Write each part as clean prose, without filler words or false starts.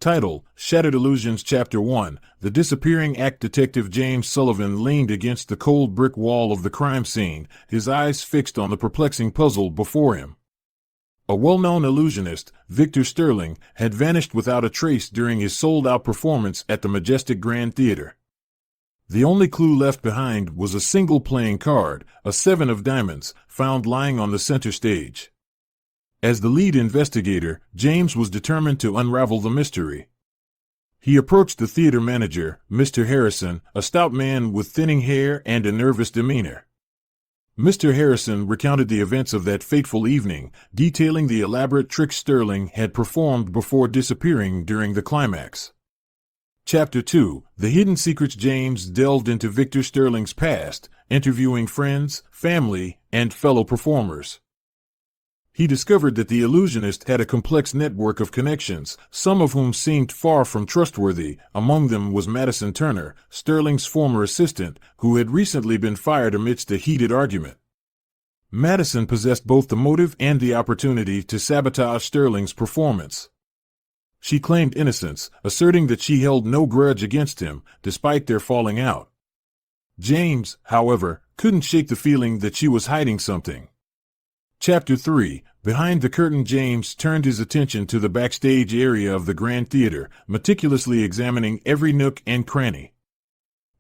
Title: Shattered Illusions. Chapter 1. The Disappearing Act. Detective James Sullivan leaned against the cold brick wall of the crime scene, his eyes fixed on the perplexing puzzle before him. A well-known illusionist, Victor Sterling, had vanished without a trace during his sold-out performance at the Majestic Grand Theater. The only clue left behind was a single playing card, a 7 of diamonds, found lying on the center stage. As the lead investigator, James was determined to unravel the mystery. He approached the theater manager, Mr. Harrison, a stout man with thinning hair and a nervous demeanor. Mr. Harrison recounted the events of that fateful evening, detailing the elaborate tricks Sterling had performed before disappearing during the climax. Chapter 2. The Hidden Secrets. James delved into Victor Sterling's past, interviewing friends, family, and fellow performers. He discovered that the illusionist had a complex network of connections, some of whom seemed far from trustworthy. Among them was Madison Turner, Sterling's former assistant, who had recently been fired amidst a heated argument. Madison possessed both the motive and the opportunity to sabotage Sterling's performance. She claimed innocence, asserting that she held no grudge against him, despite their falling out. James, however, couldn't shake the feeling that she was hiding something. Chapter 3. Behind the curtain. James turned his attention to the backstage area of the Grand Theater, meticulously examining every nook and cranny.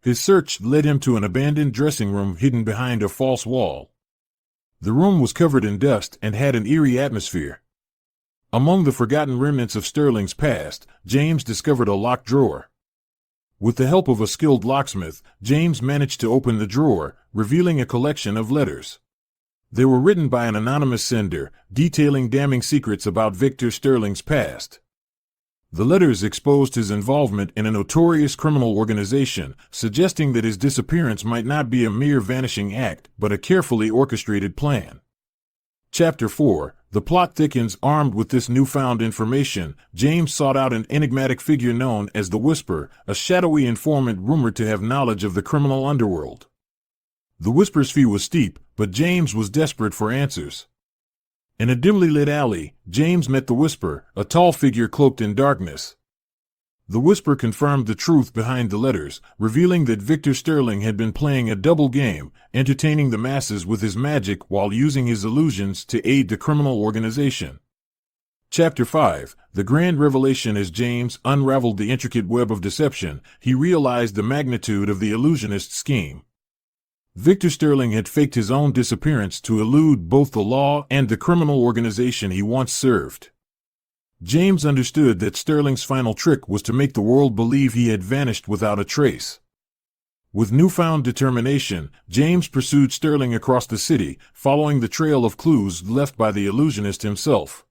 His search led him to an abandoned dressing room hidden behind a false wall. The room was covered in dust and had an eerie atmosphere. Among the forgotten remnants of Sterling's past, James discovered a locked drawer. With the help of a skilled locksmith, James managed to open the drawer, revealing a collection of letters. They were written by an anonymous sender, detailing damning secrets about Victor Sterling's past. The letters exposed his involvement in a notorious criminal organization, suggesting that his disappearance might not be a mere vanishing act, but a carefully orchestrated plan. Chapter 4. The plot thickens. Armed with this newfound information, James sought out an enigmatic figure known as the Whisper, a shadowy informant rumored to have knowledge of the criminal underworld. The Whisper's fee was steep, but James was desperate for answers. In a dimly lit alley, James met the Whisper, a tall figure cloaked in darkness. The Whisper confirmed the truth behind the letters, revealing that Victor Sterling had been playing a double game, entertaining the masses with his magic while using his illusions to aid the criminal organization. Chapter 5. The Grand Revelation. As James unraveled the intricate web of deception, he realized the magnitude of the illusionist's scheme. Victor Sterling had faked his own disappearance to elude both the law and the criminal organization he once served. James understood that Sterling's final trick was to make the world believe he had vanished without a trace. With newfound determination, James pursued Sterling across the city, following the trail of clues left by the illusionist himself.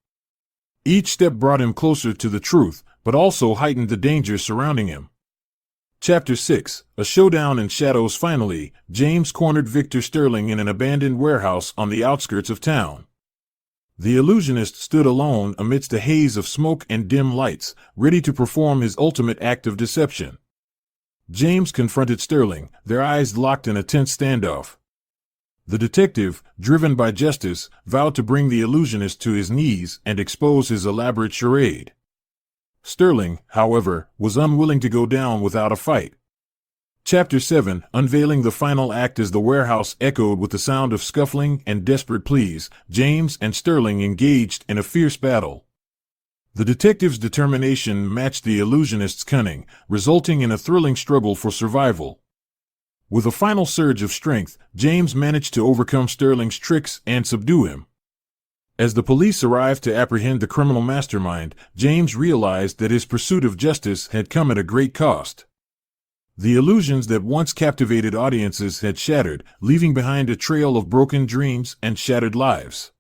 Each step brought him closer to the truth, but also heightened the danger surrounding him. Chapter 6. A Showdown in Shadows. Finally, James cornered Victor Sterling in an abandoned warehouse on the outskirts of town. The illusionist stood alone amidst a haze of smoke and dim lights, ready to perform his ultimate act of deception. James confronted Sterling, their eyes locked in a tense standoff. The detective, driven by justice, vowed to bring the illusionist to his knees and expose his elaborate charade. Sterling, however, was unwilling to go down without a fight. Chapter 7. Unveiling the final act. As the warehouse echoed with the sound of scuffling and desperate pleas, James and Sterling engaged in a fierce battle. The detective's determination matched the illusionist's cunning, resulting in a thrilling struggle for survival. With a final surge of strength, James managed to overcome Sterling's tricks and subdue him. As the police arrived to apprehend the criminal mastermind, James realized that his pursuit of justice had come at a great cost. The illusions that once captivated audiences had shattered, leaving behind a trail of broken dreams and shattered lives.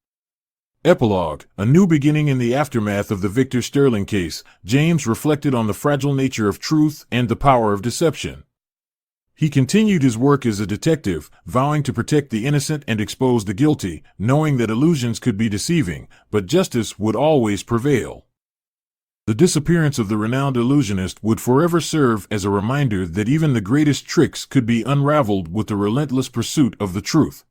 Epilogue. A new beginning. In the aftermath of the Victor Sterling case, James reflected on the fragile nature of truth and the power of deception. He continued his work as a detective, vowing to protect the innocent and expose the guilty, knowing that illusions could be deceiving, but justice would always prevail. The disappearance of the renowned illusionist would forever serve as a reminder that even the greatest tricks could be unraveled with the relentless pursuit of the truth.